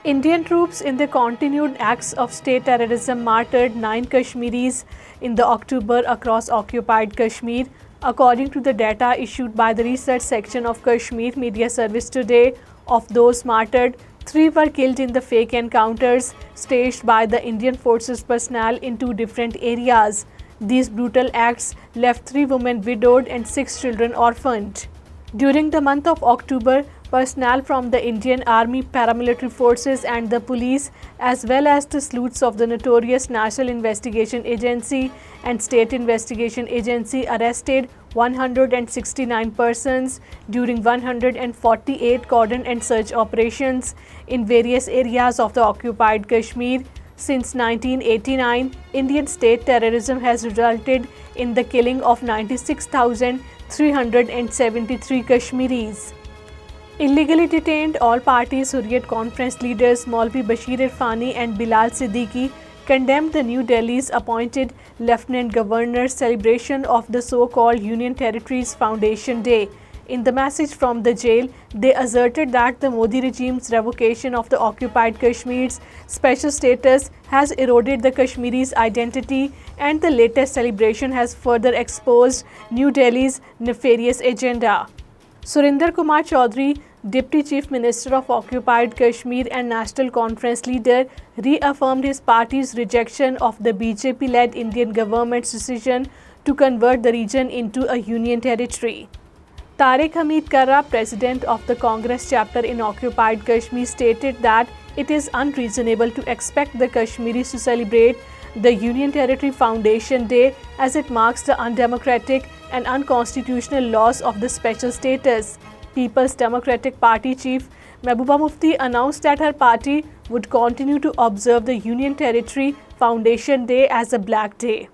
Indian troops in the continued acts of state terrorism martyred 9 Kashmiris in the October across occupied Kashmir. According to the data issued by the research section of Kashmir Media Service today, of those martyred, 3 were killed in the fake encounters staged by the Indian Forces personnel in 2 different areas. These brutal acts left 3 women widowed and 6 children orphaned. During the month of October, personnel from the Indian Army, paramilitary forces and the police, as well as the sleuths of the notorious National Investigation Agency and State Investigation Agency arrested 169 persons during 148 cordon and search operations in various areas of the occupied Kashmir. Since 1989, Indian state terrorism has resulted in the killing of 96,373 Kashmiris. Illegally detained all parties Hurriyat Conference leaders Maulvi Bashir Irfani and Bilal Siddiqui condemned the New Delhi's appointed Lieutenant Governor's celebration of the so-called Union Territories Foundation Day. In the message from the jail, they asserted that the Modi regime's revocation of the occupied Kashmir's special status has eroded the Kashmiris' identity, and the latest celebration has further exposed New Delhi's nefarious agenda. Surinder Kumar Chaudhary, Deputy Chief Minister of Occupied Kashmir and National Conference leader, reaffirmed his party's rejection of the BJP-led Indian government's decision to convert the region into a union territory. Tariq Hamid Karra, President of the Congress chapter in occupied Kashmir, stated that it is unreasonable to expect the Kashmiris to celebrate the Union Territory Foundation Day as it marks the undemocratic and unconstitutional loss of the special status. People's Democratic Party chief Mehbooba Mufti announced that her party would continue to observe the Union Territory Foundation Day as a Black Day.